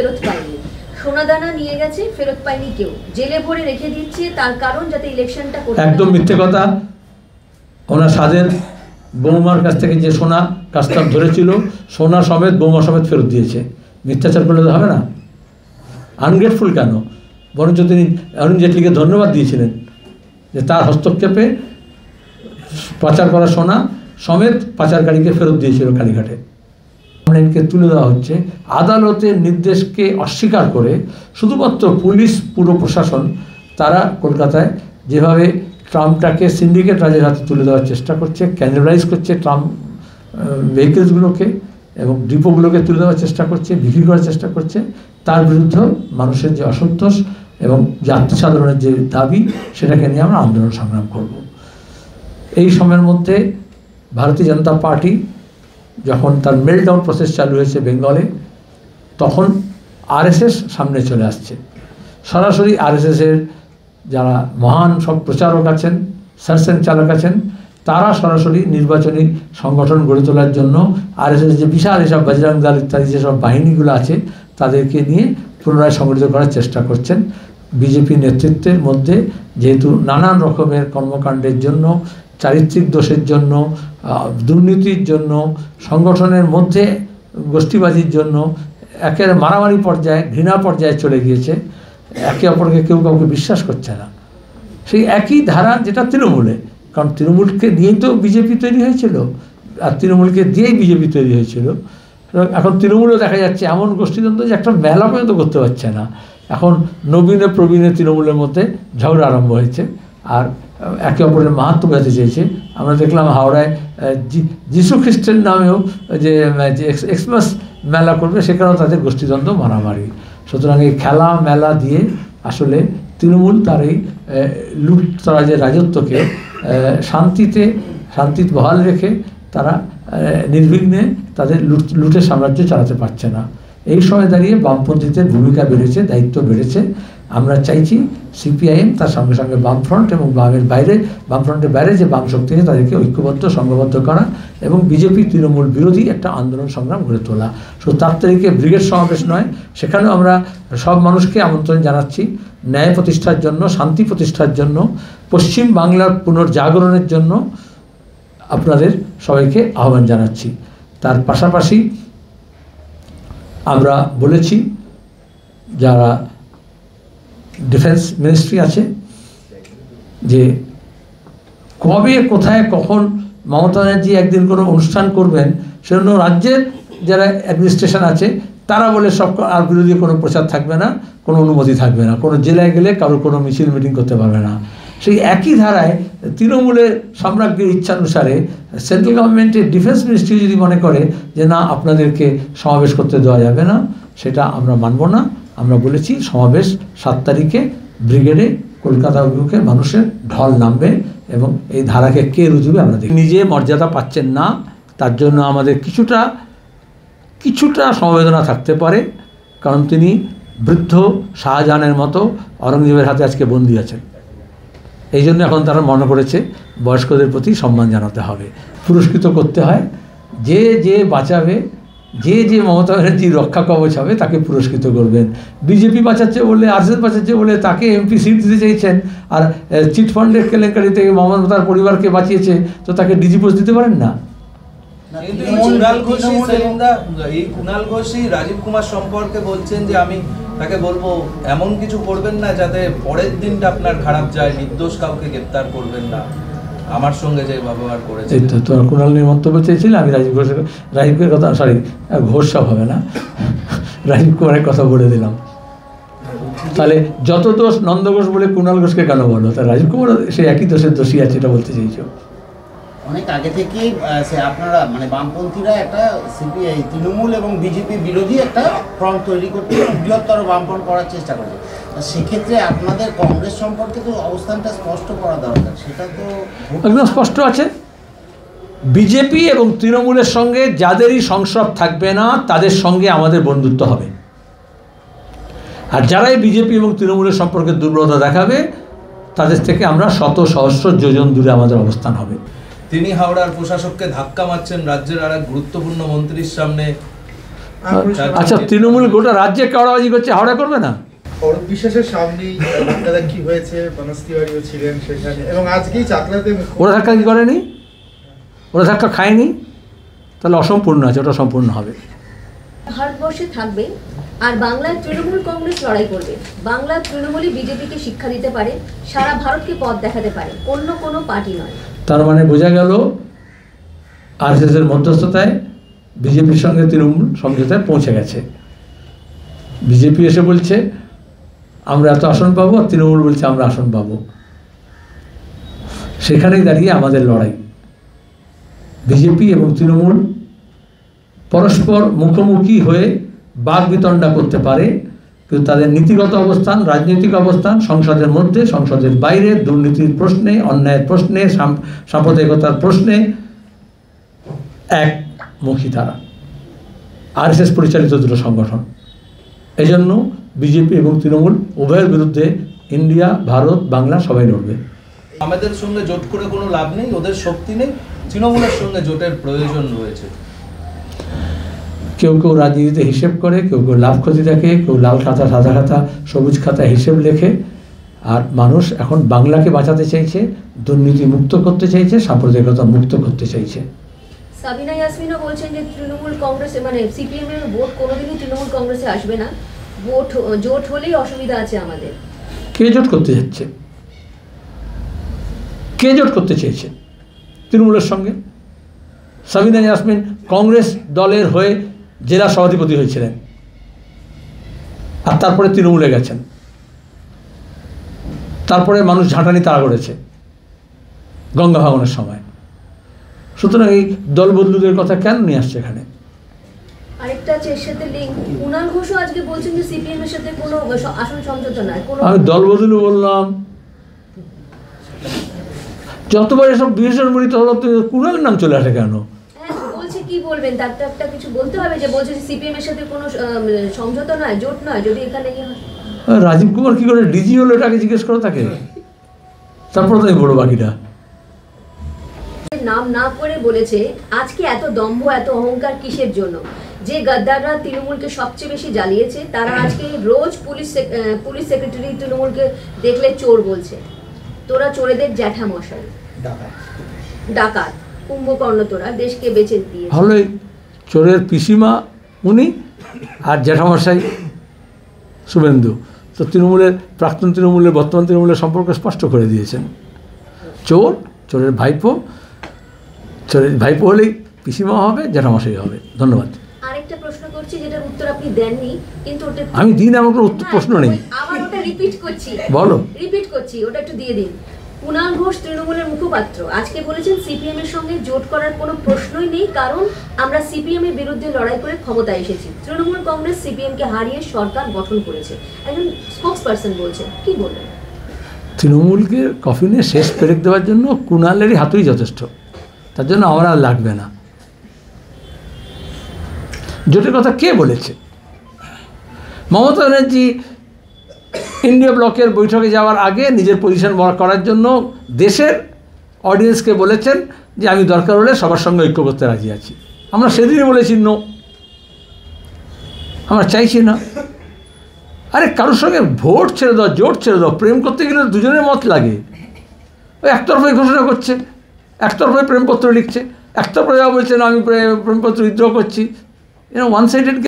ফেরত পায়নি, সোনাদানা নিয়ে গেছে ফেরত পায়নি কেউ, জেলে ভরে রেখে দিচ্ছে, তার কারণ যাতে ইলেকশনটা করতে। একদম মিথ্যে কথা। ওনার সাদের বৌমার কাছ থেকে যে সোনা কাস্টম ধরেছিল, সোনা সমেত বৌমা সমেত ফেরত দিয়েছে। মিথ্যাচার করলে তো হবে না। আনগ্রেটফুল কেন? বরঞ্চ তিনি অরুণ জেটলিকে ধন্যবাদ দিয়েছিলেন যে তার হস্তক্ষেপে পাচার করা সোনা সমেত পাচারকারীকে ফেরত দিয়েছিল কালীঘাটে। কে তুলে দেওয়া হচ্ছে আদালতের নির্দেশকে অস্বীকার করে। শুধুমাত্র পুলিশ, পুরো প্রশাসন তারা কলকাতায় যেভাবে ট্রামটাকে সিন্ডিকেট রাজের হাতে তুলে দেওয়ার চেষ্টা করছে, ক্যানিবালাইজ করছে ট্রাম ভেহিকেলসগুলোকে এবং ডিপোগুলোকে তুলে দেওয়ার চেষ্টা করছে, বিক্রি করার চেষ্টা করছে, তার বিরুদ্ধে মানুষের যে অসন্তোষ এবং জাতি সাধারণের যে দাবি, সেটাকে নিয়ে আমরা আন্দোলন সংগ্রাম করব। এই সময়ের মধ্যে ভারতীয় জনতা পার্টি যখন তার মেল্টডাউন প্রসেস চালু হয়েছে বেঙ্গলে, তখন আরএসএস সামনে চলে আসছে। সরাসরি আরএসএসের যারা মহান সব প্রচারক আছেন, সার্সেন চালক আছেন, তারা সরাসরি নির্বাচনী সংগঠন গড়ে তোলার জন্য আরএসএস যে বিশাল এসব বজরং দল ইত্যাদি যেসব বাহিনীগুলো আছে তাদেরকে নিয়ে পুনরায় সংগঠিত করার চেষ্টা করছেন। বিজেপি নেতৃত্বের মধ্যে যেহেতু নানান রকমের কর্মকাণ্ডের জন্য, চারিত্রিক দোষের জন্য, দুর্নীতির জন্য, সংগঠনের মধ্যে গোষ্ঠীবাজির জন্য একের মারামারি পর্যায়ে, ঘৃণা পর্যায়ে চলে গিয়েছে। একে অপরকে কেউ কাউকে বিশ্বাস করছে না। সেই একই ধারা যেটা তৃণমূলে, কারণ তৃণমূলকে নিয়েই তো বিজেপি তৈরি হয়েছিল, আর তৃণমূলকে দিয়েই বিজেপি তৈরি হয়েছিল। এখন তৃণমূলেও দেখা যাচ্ছে এমন গোষ্ঠীদ্বন্দ্ব যে একটা মেলা পর্যন্ত করতে পারছে না। এখন নবীনে প্রবীণে তৃণমূলের মধ্যে ঝগড়া আরম্ভ হয়েছে, আর একে অপরের মাহাত্ম্য বোঝাতে চেয়েছে। আমরা দেখলাম হাওড়ায় যিশু খ্রিস্টের নামেও যে এক্সমাস মেলা করবে, সেখানেও তাদের গোষ্ঠীদ্বন্দ্ব, মারামারি। সুতরাং এই খেলা মেলা দিয়ে আসলে তৃণমূল তার এই লুটতরাজের রাজত্বকে শান্তি বহাল রেখে তারা নির্বিঘ্নে তাদের লুটের সাম্রাজ্য চালাতে পারছে না। এই সময় দাঁড়িয়ে বামপন্থীদের ভূমিকা বেড়েছে, দায়িত্ব বেড়েছে। আমরা চাইছি সিপিআইএম তার সঙ্গে সঙ্গে বামফ্রন্ট এবং বামফ্রন্টের বাইরে যে বাম শক্তি আছে তাদেরকে ঐক্যবদ্ধ, সংঘবদ্ধ করা এবং বিজেপি তৃণমূল বিরোধী একটা আন্দোলন সংগ্রাম গড়ে তোলা। শুধু 7 তারিখে ব্রিগেড সমাবেশ নয়, সেখানেও আমরা সব মানুষকে আমন্ত্রণ জানাচ্ছি ন্যায় প্রতিষ্ঠার জন্য, শান্তি প্রতিষ্ঠার জন্য, পশ্চিম বাংলার পুনর্জাগরণের জন্য আপনাদের সবাইকে আহ্বান জানাচ্ছি। তার পাশাপাশি আমরা বলেছি যারা ডিফেন্স মিনিস্ট্রি আছে যে কবে, কোথায়, কখন মমতা ব্যানার্জি একদিন কোনো অনুষ্ঠান করবেন, সেজন্য রাজ্যের যারা অ্যাডমিনিস্ট্রেশন আছে তারা বলে সব আর বিরোধী কোনো প্রচার থাকবে না, কোনো অনুমতি থাকবে না, কোনো জেলায় গেলে কারোর কোনো মিছিল মিটিং করতে পারবে না। সেই একই ধারায় তৃণমূলের সাম্রাজ্যের ইচ্ছানুসারে সেন্ট্রাল গভর্নমেন্টের ডিফেন্স মিনিস্ট্রি যদি মনে করে যে না আপনাদেরকে সমাবেশ করতে দেওয়া যাবে না, সেটা আমরা মানব না। আমরা বলেছি সমাবেশ 7 তারিখে ব্রিগেডে কলকাতা অভিমুখে মানুষের ঢল নামবে এবং এই ধারাকে কে রুজবে আমরা দেখি। নিজে মর্যাদা পাচ্ছেন না, তার জন্য আমাদের কিছুটা সমবেদনা থাকতে পারে, কারণ তিনি বৃদ্ধ শাহজাহানের মতো অরঙ্গজেবের হাতে আজকে বন্দী আছেন। এই জন্য এখন তারা মনে করেছে বয়স্কদের প্রতি সম্মান জানাতে হবে, পুরস্কৃত করতে হয়। যে বাঁচাবে, যে মমতা ব্যানার্জির রক্ষা কবচ হবে তাকে পুরস্কৃত করবেন। বিজেপি বাঁচাচ্ছে বলে, আরএসএস বাঁচাচ্ছে বলে তাকে এমপি সিট দিতে চাইছেন, আর চিটফান্ডের কেলেঙ্কারি থেকে মমতার পরিবারকে বাঁচিয়েছে তো তাকে ডিজি পোস্ট দিতে পারেন না। কুণাল ঘোষই রাজীব কুমার সম্পর্কে বলছেন যে আমি তাকে বলবো এমন কিছু করবেন না যাতে পরের দিনটা আপনার খারাপ যায়, নির্দোষ কাউকে গ্রেপ্তার করবেন না, আমার সঙ্গে যে ব্যবহার করেছে। এই তো তোর কুণাল নিয়ে মন্তব্য চেয়েছিল, আমি রাজীবের কথা, সরি ঘোষ সব হবে না, রাজীব কুমারের কথা বলে দিলাম। তাহলে যত দোষ নন্দ ঘোষ বলে কুণাল ঘোষকে কেন বলো? তা রাজীব কুমার সে একই দোষের দোষী আছে, এটা বলতে চাইছো? অনেক আগে থেকেই আপনারা মানে বামপন্থীরা একটা সিপিআই, তৃণমূল এবং বিজেপি বিরোধী একটা ফ্রন্ট তৈরি করতে বৃহত্তর বামফ্রন্ট করার চেষ্টা করে। সেক্ষেত্রে আপনাদের কংগ্রেস সম্পর্কে তো অবস্থানটা স্পষ্ট করা দরকার, সেটা তো একদম স্পষ্ট আছে। বিজেপি এবং তৃণমূলের সঙ্গে যাদেরই সংস্রব থাকবে না তাদের সঙ্গে আমাদের বন্ধুত্ব হবে, আর যারাই বিজেপি এবং তৃণমূলের সম্পর্কে দুর্বলতা দেখাবে তাদের থেকে আমরা শত সহস্র যোজন দূরে আমাদের অবস্থান হবে। তিনি হাওড়ার প্রশাসককে ধাক্কা মারছেন রাজ্যের আর এক গুরুত্বপূর্ণ মন্ত্রীর সামনে, আচ্ছা, তৃণমূল গোটা রাজ্যে কাড়াবাজি করছে, হাওড়া করবে না? অরূপ বিশ্বাসের সামনেই ধাক্কাধাক্কি হয়েছে, মানস তিওয়ারিও ছিলেন সেখানে, এবং আজকেই চাকলাতে ওরা ধাক্কা কি করেনি? ওরা ধাক্কা খায়নি? তাহলে অসম্পূর্ণ আছে, ওটা সম্পূর্ণ হবে। ভারতবর্ষে থাকবে আর বাংলায় তৃণমূল কংগ্রেস লড়াই করবে। বাংলার তৃণমূলই বিজেপিকে শিক্ষা দিতে পারে, সারা ভারতকে পথ দেখাতে পারে, অন্য কোনো পার্টি নয়। তার মানে বোঝা গেল আরএসএস এর মধ্যস্থতায় বিজেপির সঙ্গে তৃণমূল সমঝোতায় পৌঁছে গেছে। বিজেপি এসে বলছে আমরা এত আসন পাবো, আর তৃণমূল বলছে আমরা আসন পাবো। সেখানেই দাঁড়িয়ে আমাদের লড়াই। বিজেপি এবং তৃণমূল পরস্পর মুখোমুখি হয়ে বাকবিতণ্ডা করতে পারে, কিন্তু তাদের নীতিগত অবস্থান, রাজনৈতিক অবস্থান সংসদের মধ্যে, সংসদের বাইরে, দুর্নীতির প্রশ্নে, অন্যায়ের প্রশ্নে, সাম্প্রদায়িকতার প্রশ্নে একমুখী তারা। আরএসএস পরিচালিত দুটো সংগঠন। এজন্য বিজেপি এবং তৃণমূল উভয়ের বিরুদ্ধে ইন্ডিয়া, ভারত, বাংলা সবাই লড়বে। আমাদের সঙ্গে জোট করে কোনো লাভ নেই, ওদের শক্তি নেই, তৃণমূলের সঙ্গে জোটের প্রয়োজন রয়েছে। কেউ কেউ রাজনীতিতে হিসেব করে, কেউ কেউ লাভ ক্ষতি দেখে, কেউ লাল খাতা, সাদা খাতা, সবুজ খাতা হিসেব লেখে। আর মানুষ এখন বাংলাকে বাঁচাতে চাইছে, দুর্নীতি মুক্ত করতে চাইছে, সাম্প্রদায়িকতা মুক্ত করতে চাইছে। সাবিনা ইয়াসমিনও বলছেন যে তৃণমূল কংগ্রেস মানে সিপিএম এর ভোট কোনোদিনই তৃণমূল কংগ্রেসে আসবে না, জোট হলেই অসুবিধা আছে আমাদের। কে জোট করতে যাচ্ছে? কে জোট করতে চেয়েছে তৃণমূলের সঙ্গে? সাবিনা ইয়াসমিন কংগ্রেস দলের হয়ে জেলা সভাধিপতি হয়েছিলেন, আর তারপরে তৃণমূলে গেছেন। তারপরে মানুষ ঝাঁটানি তাড়া করেছে গঙ্গা ভাঙনের সময়। সুতরাং এই দল বদলুদের কথা কেন নিয়ে আসছে এখানে? আরেকটা আছে এর সাথে লিঙ্ক, কুণাল ঘোষও আজকে বলছেন যে সিপিএম এর সাথে কোনো আসন সমঝোতা নাই। আমি দল বদলু বললাম, যতবার এসব বিশেষণ মরিত হলো কুণালের নাম চলে আসে কেন? বলছে কি বলবেন, তার তো একটা কিছু বলতে হবে, যে বলছে সিপিএম এর সাথে কোনো সমঝোতা নয়, জোট নয়, যদি এখানে রাজীব কুমার কি করে ডিজি হলো এটাকে জিজ্ঞেস করো তাকে, তারপর তো বড় বাকিটা নাম না করে বলেছে আজকে এত দম্ভ, এত অহংকার কিসের জন্য? যে গদ্দাররা তৃণমূলকে সবচেয়ে বেশি জ্বালিয়েছে তারা আজকে রোজ পুলিশ সেক্রেটারি তৃণমূলকে দেখলে চোর বলছে। তোরা চোরেদের জ্যাঠা মশাই, ডাকাত, কুম্ভকর্ণ, তোরা দেশকে বেঁচে দিয়ে। ভালোই, চোরের পিসিমা উনি আর জ্যাঠামশাই শুভেন্দু। তো তৃণমূলের প্রাক্তন তৃণমূলের বর্তমান তৃণমূলের সম্পর্ক স্পষ্ট করে দিয়েছেন। চোর, চোরের ভাইপো, চোরের ভাইপো হলেই পিসিমা হবে, জ্যাঠামশাই হবে। ধন্যবাদ। আরেকটা প্রশ্ন করছি যেটার উত্তর আপনি দেননি, কিন্তু ওটা আমি দিন, আমার কোনো প্রশ্ন নেই। আবার ওটা রিপিট করছি, বলো। রিপিট করছি, ওটা একটু দিয়ে দিন। কুণাল ঘোষ তৃণমূলের মুখপাত্র আজকে বলেছেন সিপিএম এর সঙ্গে জোট করার কোনো প্রশ্নই নেই, কারণ আমরা সিপিএম এর বিরুদ্ধে লড়াই করে ক্ষমতায় এসেছি। তৃণমূল কংগ্রেস সিপিএম কে হারিয়ে সরকার গঠন করেছে, একজন স্পোকসপারসন বলছে। কি বলবেন? তৃণমূলকে কফিনে শেষ পেরেক দেওয়ার জন্য কুণালেরই হাতুই যথেষ্ট, তার জন্য আমার আর লাগবে না। জোটের কথা কে বলেছে? মমতা ব্যানার্জি ইন্ডিয়া ব্লকের বৈঠকে যাওয়ার আগে নিজের পজিশন করার জন্য দেশের অডিয়েন্সকে বলেছেন যে আমি দরকার হলে সবার সঙ্গে ঐক্য করতে রাজি আছি। আমরা সেদিনই বলেছি নো, আমরা চাইছি না। আরে কারোর সঙ্গে ভোট ছেড়ে দাও, জোট ছেড়ে দাও, প্রেম করতে গেলে দুজনের মত লাগে। ওই একতরফাই ঘোষণা করছে, একতরফাই প্রেমপত্র লিখছে, একতরফাই বলছে না আমি প্রেমপত্র উইথড্র করছি। One sided